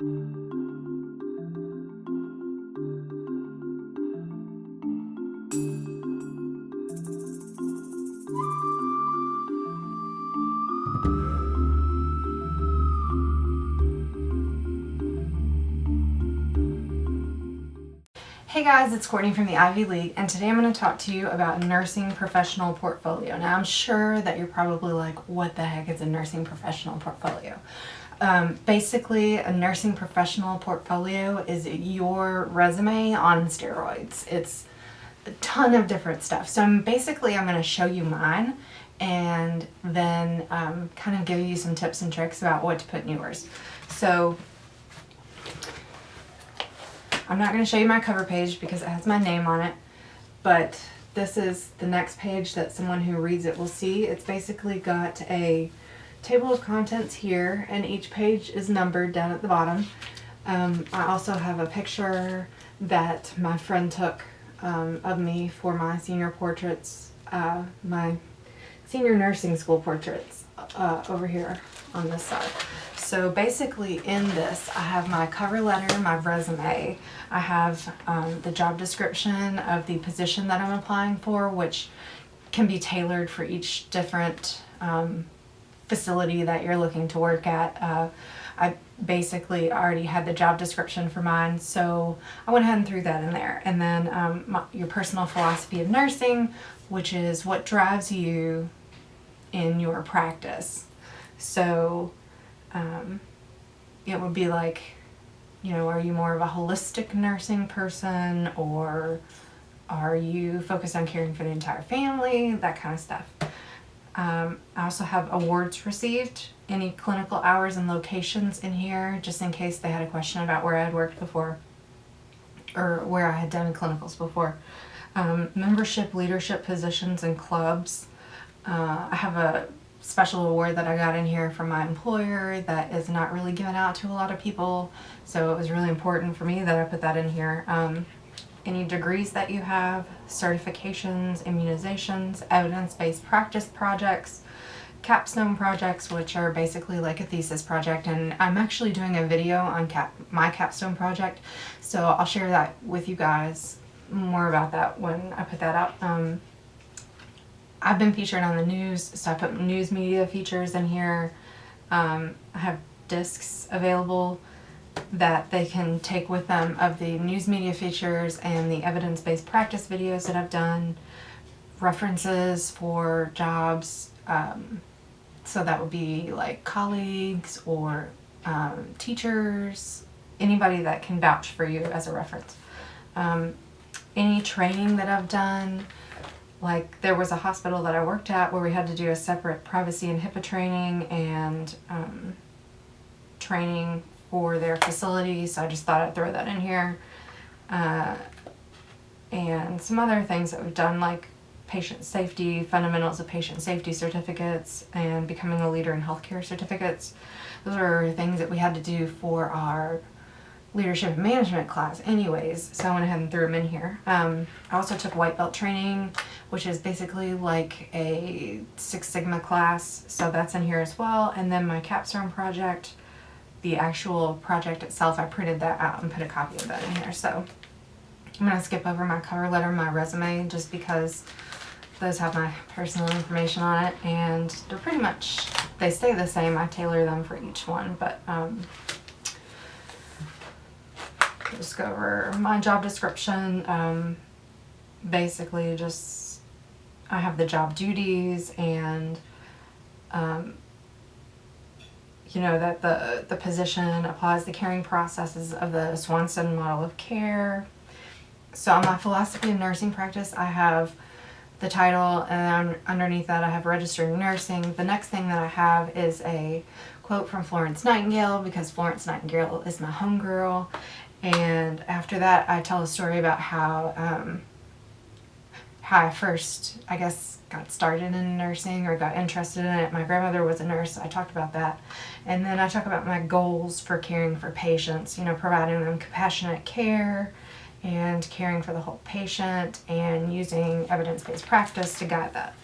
Hey guys, it's Courtney from the Ivy League, and today I'm going to talk to you about nursing professional portfolio. Now, I'm sure that you're probably like, what the heck is a nursing professional portfolio? Basically, a nursing professional portfolio is your resume on steroids. It's a ton of different stuff. So I'm going to show you mine and then kind of give you some tips and tricks about what to put in yours. So I'm not going to show you my cover page because it has my name on it, but this is the next page that someone who reads it will see. It's basically got a table of contents here, and each page is numbered down at the bottom. I also have a picture that my friend took of me for my senior portraits, my senior nursing school portraits over here on this side. So basically in this, I have my cover letter, my resume. I have the job description of the position that I'm applying for, which can be tailored for each different facility that you're looking to work at. I basically already had the job description for mine, so I went ahead and threw that in there. And then your personal philosophy of nursing, which is what drives you in your practice. So it would be like, are you more of a holistic nursing person, or are you focused on caring for the entire family, that kind of stuff. I also have awards received, any clinical hours and locations in here, just in case they had a question about where I had worked before or where I had done clinicals before. Membership, leadership positions and clubs. I have a special award that I got in here from my employer that is not really given out to a lot of people, so it was really important for me that I put that in here. Any degrees that you have, certifications, immunizations, evidence-based practice projects, Capstone projects, which are basically like a thesis project, and I'm actually doing a video on my Capstone project, so I'll share that with you guys, more about that when I put that out. I've been featured on the news, so I put news media features in here. I have discs available that they can take with them of the news media features and the evidence-based practice videos that I've done, references for jobs, so that would be like colleagues or teachers, anybody that can vouch for you as a reference. Any training that I've done. Like, there was a hospital that I worked at where we had to do a separate privacy and HIPAA training and training for their facility, so I just thought I'd throw that in here. And some other things that we've done, like patient safety, fundamentals of patient safety certificates, and becoming a leader in healthcare certificates. Those are things that we had to do for our leadership and management class anyways, so I went ahead and threw them in here. I also took white belt training, which is basically like a Six Sigma class, so that's in here as well. And then my Capstone project, the actual project itself, I printed that out and put a copy of that in here. So I'm going to skip over my cover letter, my resume, just because those have my personal information on it, and they're pretty much, they stay the same. I tailor them for each one, but just go over my job description. Basically just, I have the job duties and that the position applies the caring processes of the Swanson model of care. So on my philosophy of nursing practice, I have the title, and underneath that I have registering nursing. The next thing that I have is a quote from Florence Nightingale, because Florence Nightingale is my homegirl. And after that, I tell a story about how I first, I guess, got started in nursing or got interested in it. My grandmother was a nurse, so I talked about that. And then I talk about my goals for caring for patients, providing them compassionate care and caring for the whole patient and using evidence-based practice to guide that.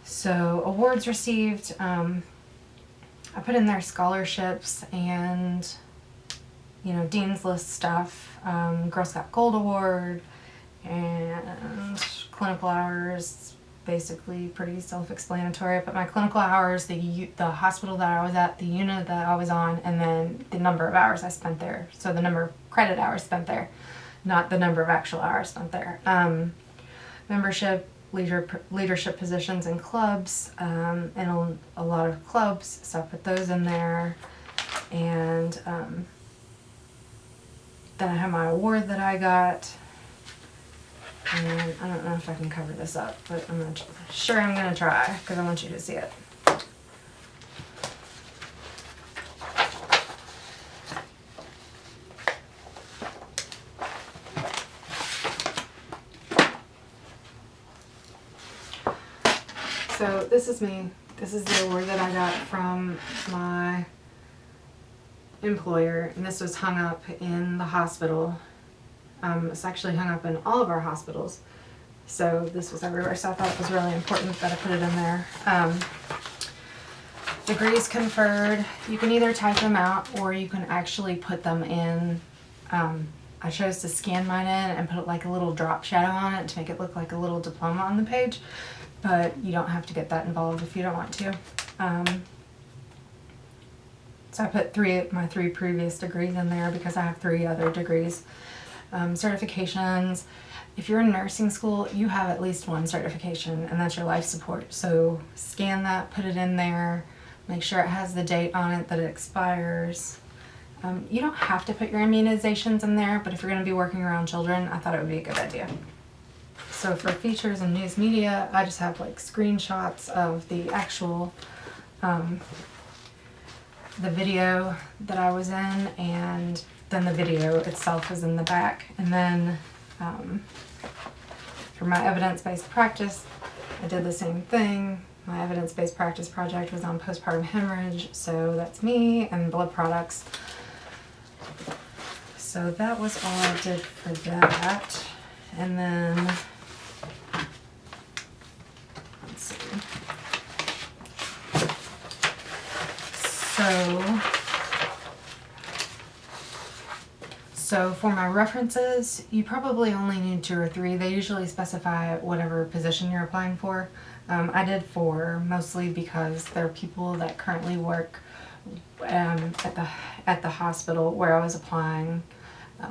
So awards received, I put in there scholarships and Dean's List stuff, Girl Scout Gold Award, and clinical hours, basically pretty self-explanatory. But my clinical hours, the hospital that I was at, the unit that I was on, and then the number of hours I spent there. So the number of credit hours spent there, not the number of actual hours spent there. Membership, leadership positions in clubs, and a lot of clubs, so I put those in there. And then I have my award that I got. And I don't know if I can cover this up, but I'm gonna try, because I want you to see it. So this is me. This is the award that I got from my employer, and this was hung up in the hospital. It's actually hung up in all of our hospitals, so this was everywhere, so I thought it was really important that I put it in there. Degrees conferred, you can either type them out or you can actually put them in. I chose to scan mine in and put like a little drop shadow on it to make it look like a little diploma on the page, but you don't have to get that involved if you don't want to. So I put my three previous degrees in there because I have 3 other degrees. Certifications. If you're in nursing school, you have at least 1 certification, and that's your life support. So scan that, put it in there, make sure it has the date on it that it expires. You don't have to put your immunizations in there, but if you're going to be working around children, I thought it would be a good idea. So for features and news media, I just have like screenshots of the actual the video that I was in, and then the video itself is in the back. And then for my evidence-based practice, I did the same thing. My evidence-based practice project was on postpartum hemorrhage, so that's me, and blood products. So that was all I did for that. And then, let's see. So for my references, you probably only need 2 or 3. They usually specify whatever position you're applying for. I did 4, mostly because they're people that currently work at the hospital where I was applying,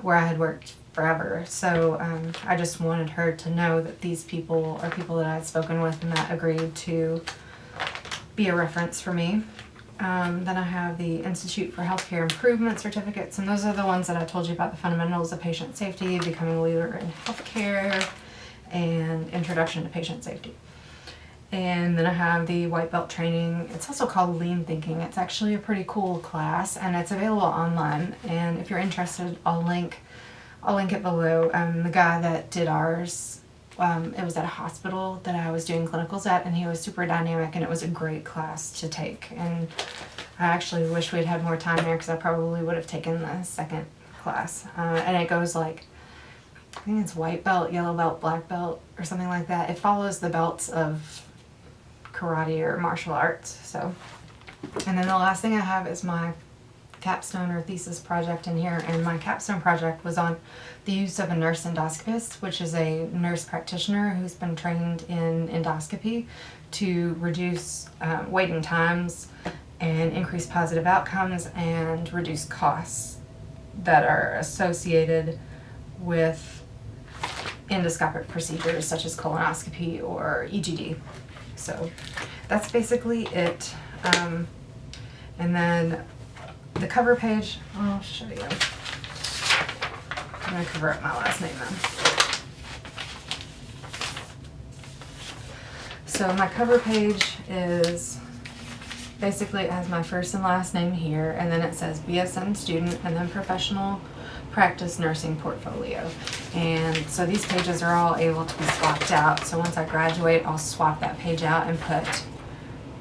where I had worked forever. So I just wanted her to know that these people are people that I had spoken with and that agreed to be a reference for me. Then I have the Institute for Healthcare Improvement certificates, and those are the ones that I told you about: the fundamentals of patient safety, becoming a leader in healthcare, and introduction to patient safety. And then I have the white belt training. It's also called Lean Thinking. It's actually a pretty cool class, and it's available online. And if you're interested, I'll link it below. The guy that did ours, it was at a hospital that I was doing clinicals at, and he was super dynamic, and it was a great class to take. And I actually wish we'd had more time there, because I probably would have taken the second class. And it goes like, I think it's white belt, yellow belt, black belt, or something like that. It follows the belts of karate or martial arts. So, and then the last thing I have is my capstone or thesis project in here, and my capstone project was on the use of a nurse endoscopist, which is a nurse practitioner who's been trained in endoscopy to reduce waiting times and increase positive outcomes and reduce costs that are associated with endoscopic procedures such as colonoscopy or EGD. So that's basically it. And then the cover page, I'll show you. I'm going to cover up my last name then. So my cover page is basically, it has my first and last name here, and then it says BSN student, and then professional practice nursing portfolio. And so these pages are all able to be swapped out. So once I graduate, I'll swap that page out and put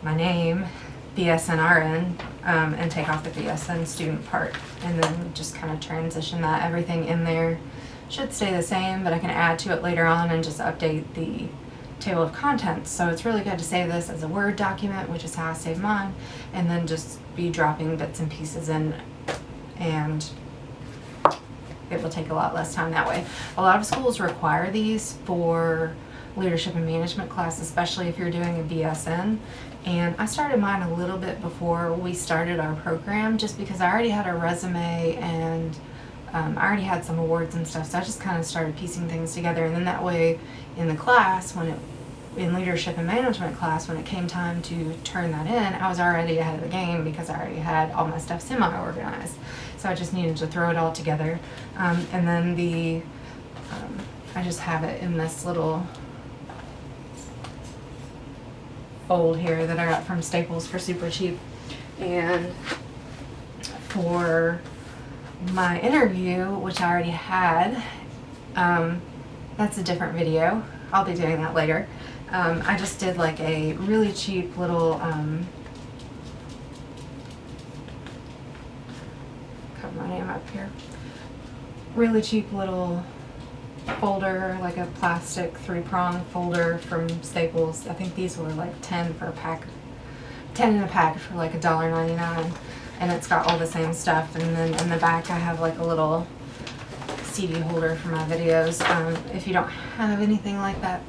my name, BSNRN, and take off the BSN student part, and then just kind of transition that. Everything in there should stay the same, but I can add to it later on and just update the table of contents. So it's really good to save this as a Word document, which is how I save mine, and then just be dropping bits and pieces in and it will take a lot less time that way. A lot of schools require these for leadership and management class, especially if you're doing a BSN. And I started mine a little bit before we started our program, just because I already had a resume and I already had some awards and stuff, so I just kind of started piecing things together. And then that way in the class, in leadership and management class, when it came time to turn that in, I was already ahead of the game because I already had all my stuff semi-organized. So I just needed to throw it all together. And then I just have it in this little fold here that I got from Staples for super cheap. And for my interview, which I already had, that's a different video. I'll be doing that later. I just did like a really cheap little, cover my name up here, really cheap little folder, like a plastic 3-prong folder from Staples. I think these were like 10 for a pack, 10 in a pack for like $1.99, and it's got all the same stuff. And then in the back I have like a little CD holder for my videos. If you don't have anything like that,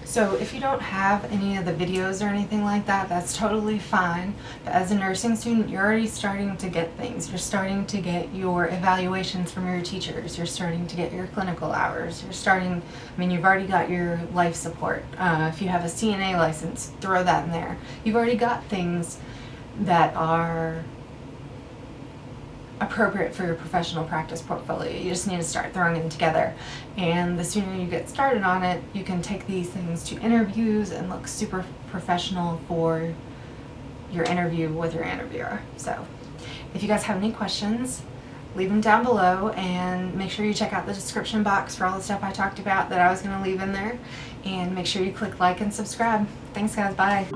so if you don't have any of the videos or anything like that, that's totally fine. But as a nursing student, you're already starting to get things. You're starting to get your evaluations from your teachers. You're starting to get your clinical hours. You've already got your life support. If you have a CNA license, throw that in there. You've already got things that are appropriate for your professional practice portfolio. You just need to start throwing them together. And the sooner you get started on it, you can take these things to interviews and look super professional for your interview with your interviewer. So if you guys have any questions, leave them down below, and make sure you check out the description box for all the stuff I talked about that I was going to leave in there, and make sure you click like and subscribe. Thanks guys, bye.